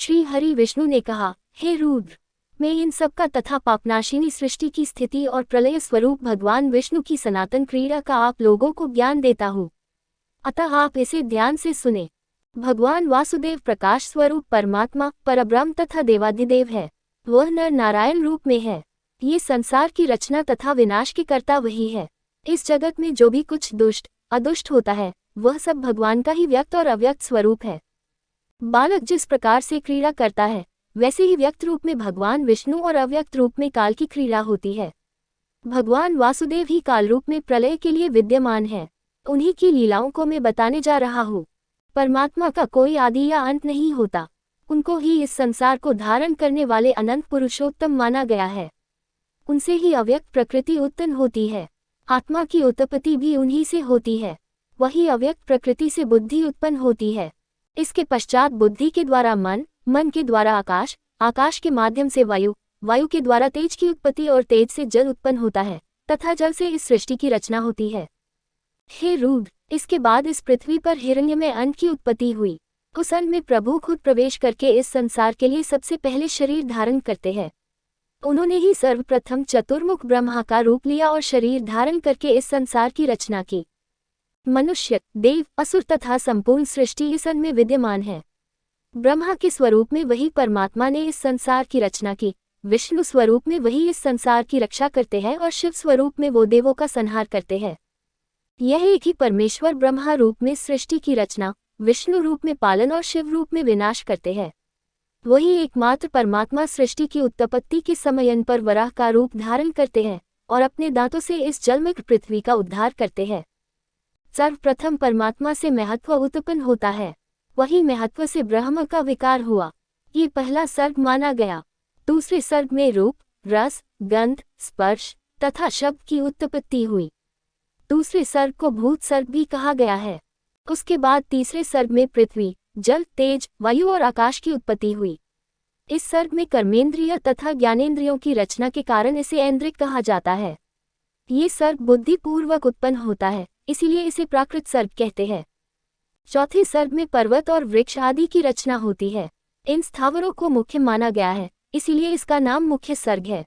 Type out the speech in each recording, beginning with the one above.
श्री हरि विष्णु ने कहा, हे रुद्र, मैं इन सब का तथा पापनाशिनी सृष्टि की स्थिति और प्रलय स्वरूप भगवान विष्णु की सनातन क्रीड़ा का आप लोगों को ज्ञान देता हूँ, अतः आप इसे ध्यान से सुने। भगवान वासुदेव प्रकाश स्वरूप परमात्मा, परब्रह्म तथा देवाधिदेव है। वह नर नारायण रूप में है। ये संसार की रचना तथा विनाश के कर्ता वही है। इस जगत में जो भी कुछ दुष्ट अदुष्ट होता है, वह सब भगवान का ही व्यक्त और अव्यक्त स्वरूप है। बालक जिस प्रकार से क्रीड़ा करता है, वैसे ही व्यक्त रूप में भगवान विष्णु और अव्यक्त रूप में काल की क्रीड़ा होती है। भगवान वासुदेव ही काल रूप में प्रलय के लिए विद्यमान है। उन्हीं की लीलाओं को मैं बताने जा रहा हूँ। परमात्मा का कोई आदि या अंत नहीं होता। उनको ही इस संसार को धारण करने वाले अनंत पुरुषोत्तम माना गया है। उनसे ही अव्यक्त प्रकृति उत्पन्न होती है। आत्मा की उत्पत्ति भी उन्हीं से होती है। वही अव्यक्त प्रकृति से बुद्धि उत्पन्न होती है। इसके पश्चात बुद्धि के द्वारा मन, मन के द्वारा आकाश, आकाश के माध्यम से वायु, वायु के द्वारा तेज की उत्पत्ति और तेज से जल उत्पन्न होता है तथा जल से इस सृष्टि की रचना होती है। हे रुद्र, इसके बाद इस पृथ्वी पर हिरण्य में अन्न की उत्पत्ति हुई। उस अन्न में प्रभु खुद प्रवेश करके इस संसार के लिए सबसे पहले शरीर धारण करते हैं। उन्होंने ही सर्वप्रथम चतुर्मुख ब्रह्मा का रूप लिया और शरीर धारण करके इस संसार की रचना की। मनुष्य, देव, असुर तथा संपूर्ण सृष्टि इस अन्न में विद्यमान है। ब्रह्मा के स्वरूप में वही परमात्मा ने इस संसार की रचना की। विष्णु स्वरूप में वही इस संसार की रक्षा करते हैं और शिव स्वरूप में वो देवों का संहार करते हैं। यह एक ही परमेश्वर ब्रह्मा रूप में सृष्टि की रचना, विष्णु रूप में पालन और शिव रूप में विनाश करते हैं। वही एकमात्र परमात्मा सृष्टि की उत्पत्ति के समय पर वराह का रूप धारण करते हैं और अपने दांतों से इस जलमग्न पृथ्वी का उद्धार करते हैं। सर्वप्रथम परमात्मा से महत्व उत्पन्न होता है। वही महत्व से ब्रह्म का विकार हुआ। ये पहला सर्ग माना गया। दूसरे सर्ग में रूप, रस, गंध, स्पर्श तथा शब्द की उत्पत्ति हुई। दूसरे सर्ग को भूत सर्ग भी कहा गया है। उसके बाद तीसरे सर्ग में पृथ्वी, जल, तेज, वायु और आकाश की उत्पत्ति हुई। इस सर्ग में कर्मेंद्रिय तथा ज्ञानेंद्रियों की रचना के कारण इसे ऐन्द्रिक कहा जाता है। ये सर्ग बुद्धि पूर्वक उत्पन्न होता है, इसीलिए इसे प्राकृत सर्ग कहते हैं। चौथे सर्ग में पर्वत और वृक्ष आदि की रचना होती है। इन स्थावरों को मुख्य माना गया है, इसीलिए इसका नाम मुख्य सर्ग है।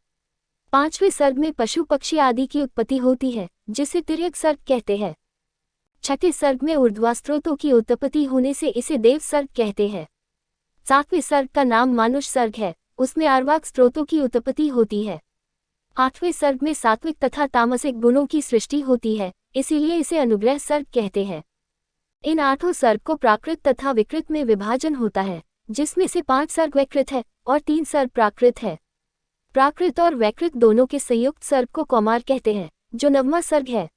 पांचवें सर्ग में पशु पक्षी आदि की उत्पत्ति होती है, जिसे तिर्यक सर्ग कहते हैं। छठे सर्ग में ऊर्ध्वस्त्रोतों की उत्पत्ति होने से इसे देव सर्ग कहते हैं। सातवें सर्ग का नाम मानुष सर्ग है, उसमें अर्वाक स्त्रोतों की उत्पत्ति होती है। आठवें सर्ग में सात्विक तथा तामसिक गुणों की सृष्टि होती है, इसीलिए इसे अनुग्रह सर्ग कहते हैं। इन आठों सर्ग को प्राकृत तथा विकृत में विभाजन होता है, जिसमें से 5 सर्ग वैकृत है और 3 सर्ग प्राकृत है। प्राकृत और वैकृत दोनों के संयुक्त सर्ग को कौमार कहते हैं, जो 9वां सर्ग है।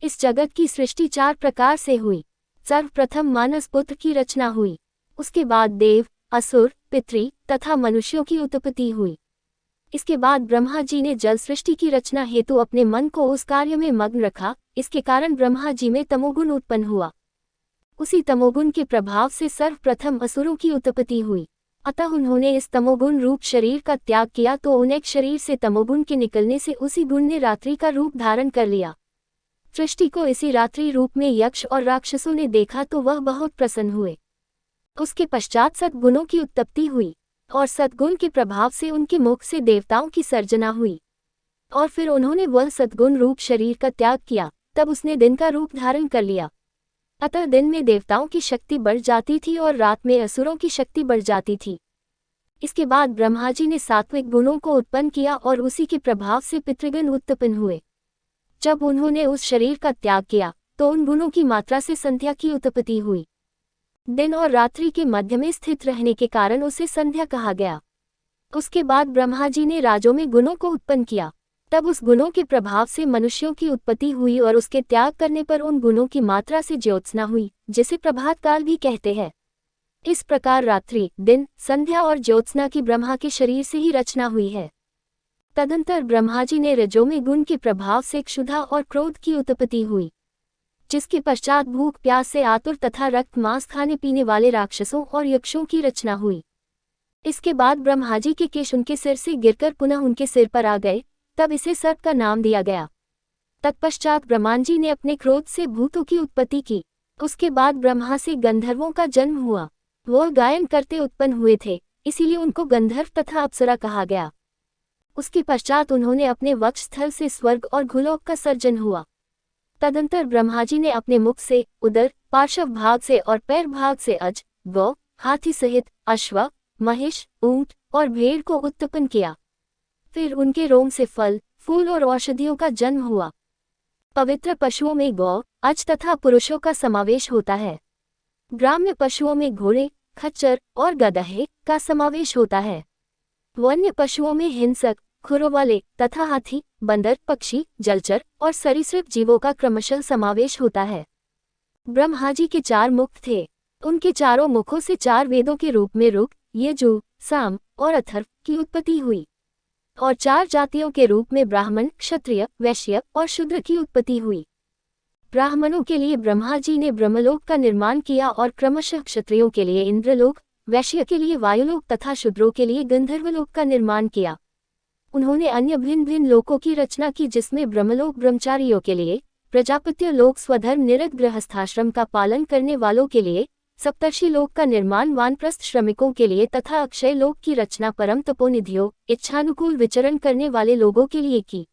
इस जगत की सृष्टि 4 प्रकार से हुई। सर्वप्रथम मानस पुत्र की रचना हुई। उसके बाद देव, असुर, पितृ तथा मनुष्यों की उत्पत्ति हुई। इसके बाद ब्रह्मा जी ने जल सृष्टि की रचना हेतु अपने मन को उस कार्य में मग्न रखा। इसके कारण ब्रह्मा जी में तमोगुण उत्पन्न हुआ। उसी तमोगुण के प्रभाव से सर्वप्रथम असुरों की उत्पत्ति हुई। अतः उन्होंने इस तमोगुण रूप शरीर का त्याग किया तो उन्हें शरीर से तमोगुण के निकलने से उसी गुण ने रात्रि का रूप धारण कर लिया। सृष्टि को इसी रात्रि रूप में यक्ष और राक्षसों ने देखा तो वह बहुत प्रसन्न हुए। उसके पश्चात सद्गुणों की उत्पत्ति हुई और सद्गुण के प्रभाव से उनके मुख से देवताओं की सर्जना हुई और फिर उन्होंने वह सद्गुण रूप शरीर का त्याग किया, तब उसने दिन का रूप धारण कर लिया। अतः दिन में देवताओं की शक्ति बढ़ जाती थी और रात में असुरों की शक्ति बढ़ जाती थी। इसके बाद ब्रह्मा जी ने सात्विक गुणों को उत्पन्न किया और उसी के प्रभाव से पितृगण उत्पन्न हुए। जब उन्होंने उस शरीर का त्याग किया तो उन गुणों की मात्रा से संध्या की उत्पत्ति हुई। दिन और रात्रि के मध्य में स्थित रहने के कारण उसे संध्या कहा गया। उसके बाद ब्रह्मा जी ने राजों में गुणों को उत्पन्न किया। तब उस गुणों के प्रभाव से मनुष्यों की उत्पत्ति हुई और उसके त्याग करने पर उन गुणों की मात्रा से ज्योत्सना हुई, जिसे प्रभात काल भी कहते हैं। इस प्रकार रात्रि, दिन, संध्या और ज्योत्सना की ब्रह्मा के शरीर से ही रचना हुई है। तदंतर ब्रह्मा जी ने रजो में गुण के प्रभाव से क्षुधा और क्रोध की उत्पत्ति हुई, जिसके पश्चात भूख प्यास से आतुर तथा रक्त मांस खाने पीने वाले राक्षसों और यक्षों की रचना हुई। इसके बाद ब्रह्मा जी के केश उनके सिर से गिरकर पुनः उनके सिर पर आ गए, तब इसे सर्प का नाम दिया गया। तत्पश्चात ब्रह्मा जी ने अपने क्रोध से भूतों की उत्पत्ति की। उसके बाद ब्रह्मा से गंधर्वों का जन्म हुआ। वो गायन करते उत्पन्न हुए थे, इसीलिए उनको गंधर्व तथा अप्सरा कहा गया। उसके पश्चात उन्होंने अपने वक्षस्थल से स्वर्ग और भूलोक का सर्जन हुआ। तदंतर ब्रह्माजी ने अपने मुख से, उदर, पार्श्व भाग से और पैर भाग से अज, गौ, हाथी सहित अश्व, महिष, ऊंट और भेड़ को उत्पन्न किया। फिर उनके रोम से फल, फूल और औषधियों का जन्म हुआ। पवित्र पशुओं में गौ, अज तथा पुरुषों का समावेश होता है। ग्राम्य पशुओं में घोड़े, खच्चर और गदहे का समावेश होता है। वन्य पशुओं में हिंसक, खुरों वाले तथा हाथी, बंदर, पक्षी, जलचर और सरीसृप जीवों का क्रमशः समावेश होता है। ब्रह्माजी के 4 मुख थे। उनके चारों मुखों से 4 वेदों के रूप में ऋग, यजुर, साम और अथर्व की उत्पत्ति हुई और 4 जातियों के रूप में ब्राह्मण, क्षत्रिय, वैश्य और शूद्र की उत्पत्ति हुई। ब्राह्मणों के लिए ब्रह्माजी ने ब्रह्मलोक का निर्माण किया और क्रमशः क्षत्रियों के लिए इंद्रलोक, वैश्य के लिए वायुलोक तथा शूद्रों के लिए गंधर्वलोक का निर्माण किया। उन्होंने अन्य भिन्न भिन्न लोकों की रचना की, जिसमें ब्रह्मलोक ब्रह्मचारियों के लिए, प्रजापत्य लोक स्वधर्म निरत गृहस्थाश्रम का पालन करने वालों के लिए, सप्तर्षि लोक का निर्माण वानप्रस्थ श्रमिकों के लिए तथा अक्षय लोक की रचना परम तपोनिधियों, इच्छानुकूल विचरण करने वाले लोगों के लिए की।